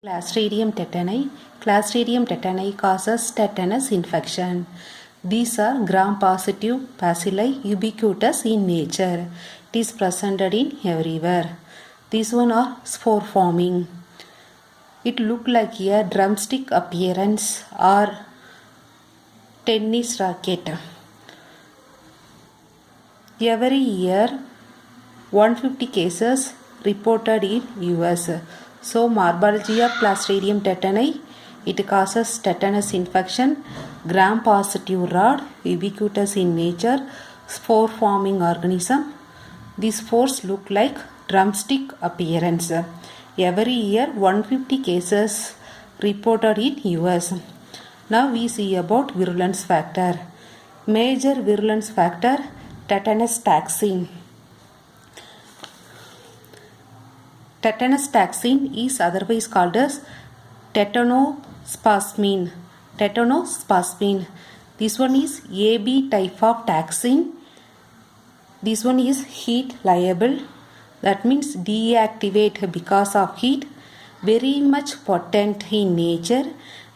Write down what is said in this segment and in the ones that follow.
Clostridium tetani. Clostridium tetani causes tetanus infection. These are gram-positive bacilli ubiquitous in nature. It is presented in everywhere. These one are spore-forming. It look like a drumstick appearance or tennis racket. Every year, 150 cases reported in US. So, morphology of Clostridium tetani, it causes tetanus infection, gram-positive rod, ubiquitous in nature, spore-forming organism. These spores look like drumstick appearance. Every year, 150 cases reported in US. Now, we see about virulence factor. Major virulence factor, tetanus toxin. Tetanus toxin is otherwise called as tetanospasmin. Tetanospasmin. This one is AB type of toxin. This one is heat liable. That means deactivate because of heat. Very much potent in nature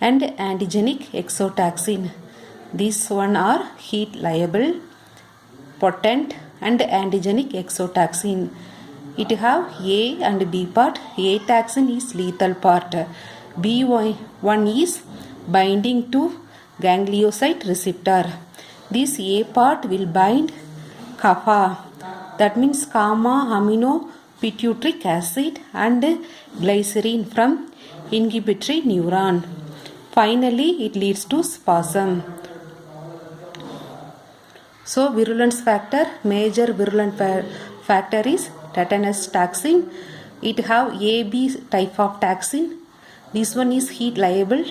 and antigenic exotoxin. These one are heat liable, potent and antigenic exotoxin. It have A and B part. A toxin is lethal part. B1 is binding to ganglioside receptor. This A part will bind kappa. That means gamma amino pituitary acid and glycerin from inhibitory neuron. Finally, it leads to spasm. So, virulence factor, major virulent factor is tetanus toxin. It have AB type of toxin. This one is heat liable,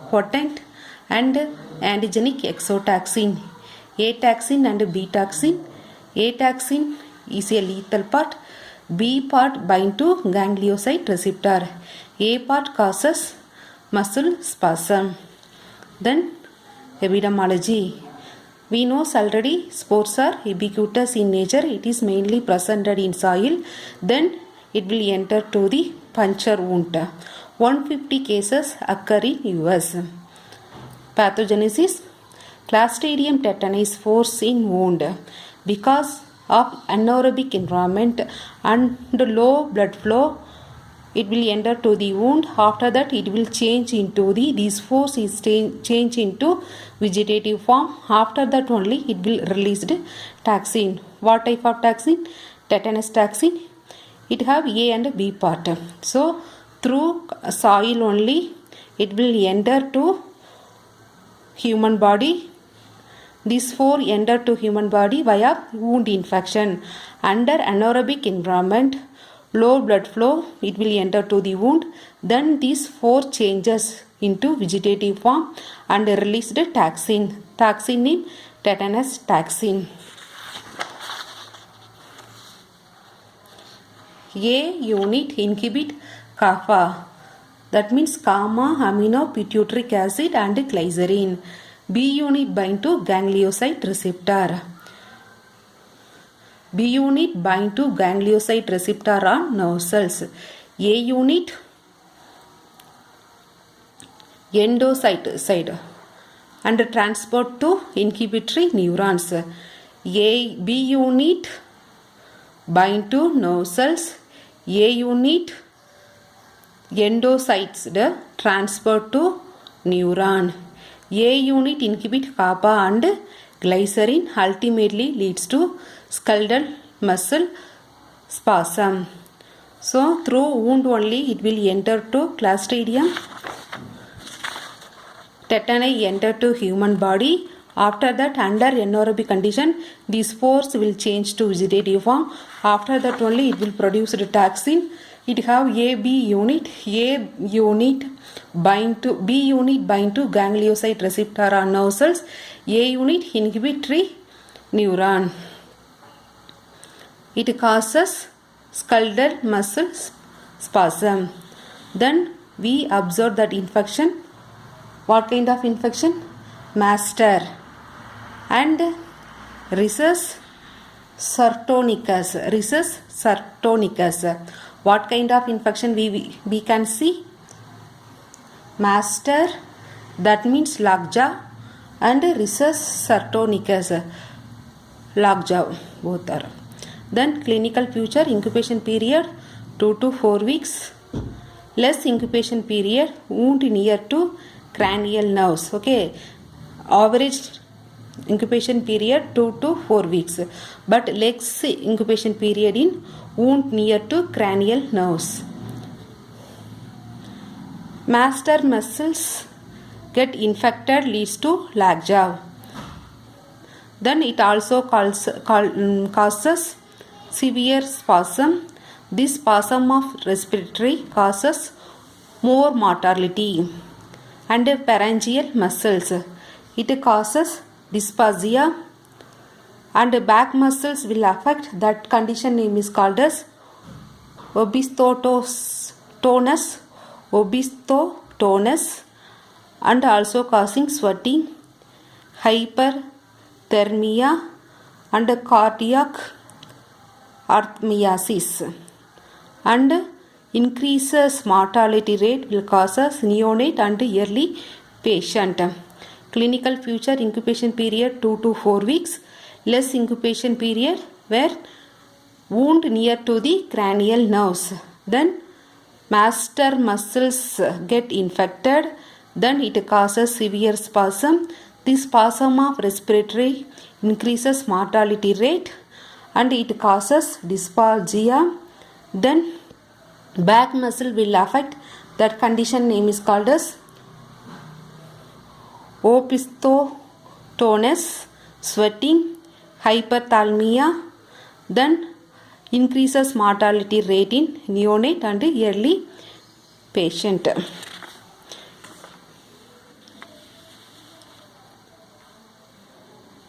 potent and antigenic exotoxin. A toxin and B toxin. A toxin is a lethal part. B part bind to ganglioside receptor. A part causes muscle spasm. Then epidemiology. We know already spores are ubiquitous in nature. It is mainly presented in soil. Then it will enter to the puncture wound. 150 cases occur in US. Pathogenesis. Clostridium tetani spores in wound because of anaerobic environment and low blood flow. It will enter to the wound. After that, it will change into these spores is change into vegetative form. After that only it will release toxin. What type of toxin? Tetanus toxin. It have A and B part. So through soil only it will enter to human body. These four enter to human body via wound infection. Under anaerobic environment, low blood flow, it will enter to the wound. Then these four changes into vegetative form and release the toxin. Toxin in tetanus toxin. A unit inhibit kappa. That means gamma amino pituitary acid and glycerin. B unit bind to ganglioside receptor. B unit bind to ganglioside receptor on nerve cells. A unit endocyte side and transport to inhibitory neurons. B unit bind to nerve cells. A unit endocytes transport to neuron. A unit inhibit kappa and glycerin ultimately leads to skeletal muscle spasm. So through wound only it will enter to Clostridium tetani enter to human body. After that, under anaerobic condition, these spores will change to vegetative form. After that only it will produce the toxin. It have B unit. A unit bind to B unit bind to ganglioside receptor on nerve cells. A unit inhibitory neuron. It causes skeletal muscle spasm. Then we observe that infection. What kind of infection? Master and rhesus sartonicus. Rhesus sartonicus. What kind of infection we can see? master, that means lockjaw, and rhesus sartonicus, lockjaw, both are. Then clinical future, incubation period 2 to 4 weeks. Less incubation period, wound near to cranial nerves. Okay, average incubation period 2 to 4 weeks, but less incubation period in wound near to cranial nerves. Master muscles get infected leads to lockjaw. Then it also causes severe spasm. This spasm of respiratory causes more mortality. And pharyngeal muscles, it causes dysphagia, and back muscles will affect. That condition name is called as opisthotonus, and also causing sweating, hyperthermia, and cardiac arrhythmias, and increases mortality rate will cause us neonate and early patient. Clinical future, incubation period 2 to 4 weeks. Less incubation period where wound near to the cranial nerves. Then master muscles get infected. Then it causes severe spasm. This spasm of respiratory increases mortality rate, and it causes dysphagia. Then back muscle will affect. That condition name is called as opisthotonus, sweating, hyperthermia. Then increases mortality rate in neonate and early patient.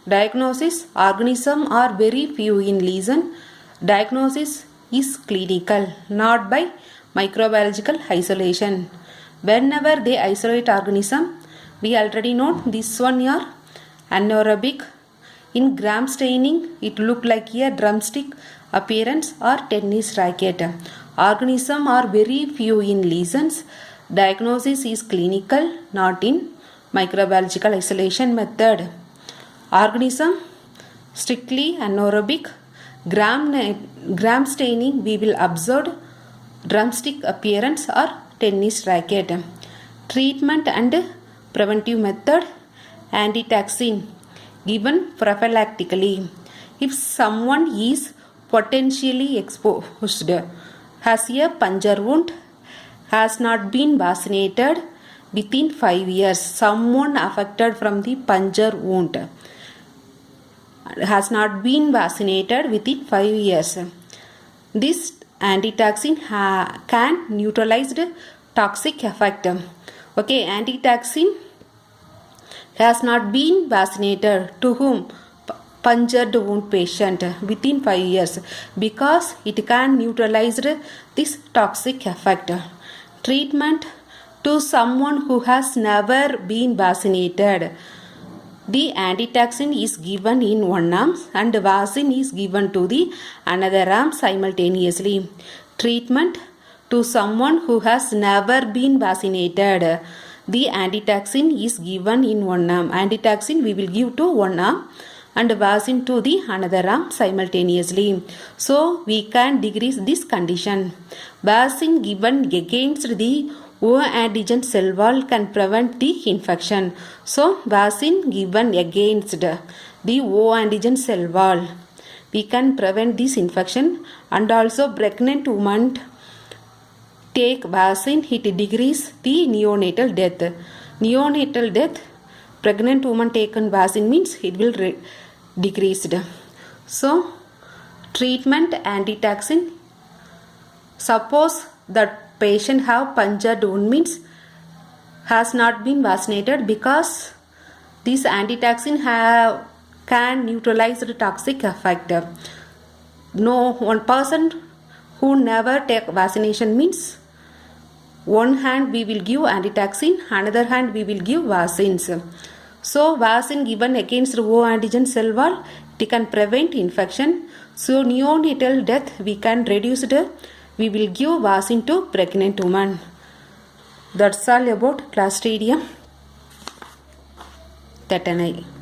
Diagnosis, organism are very few in lesion. Diagnosis is clinical, not by microbiological isolation. Whenever they isolate organism, we already know this one are anaerobic. In gram staining, it look like a drumstick appearance or tennis racket. Organism are very few in lesions. Diagnosis is clinical, not in microbiological isolation method. Organism strictly anaerobic. Gram staining, we will observe drumstick appearance or tennis racket. Treatment and preventive method, antitoxin given prophylactically. If someone is potentially exposed, has a puncture wound, has not been vaccinated within 5 years, someone affected from the puncture wound has not been vaccinated within 5 years, this antitoxin can neutralize the toxic effect. Okay, antitoxin has not been vaccinated to whom? Punctured wound patient within 5 years, because it can neutralize this toxic effect. Treatment to someone who has never been vaccinated. The antitoxin is given in one arm and vaccine is given to the another arm simultaneously. Treatment to someone who has never been vaccinated. The antitoxin is given in one arm. Antitoxin we will give to one arm and vaccine to the another arm simultaneously. So we can decrease this condition. Vaccine given against the O antigen cell wall can prevent the infection. So vaccine given against the O antigen cell wall, we can prevent this infection. And also pregnant women take vaccine, it decrease the neonatal death. Neonatal death, pregnant woman taken vaccine means it will decreased. So treatment antitoxin. Suppose that patient have punctured wound means has not been vaccinated, because this antitoxin can neutralize the toxic effect. No, one person who never take vaccination means one hand we will give antitoxin, another hand we will give vaccines. So vaccine given against the O antigen cell wall, it can prevent infection. So neonatal death we can reduce it. We will give vaccine to pregnant woman. That's all about Clostridium tetani.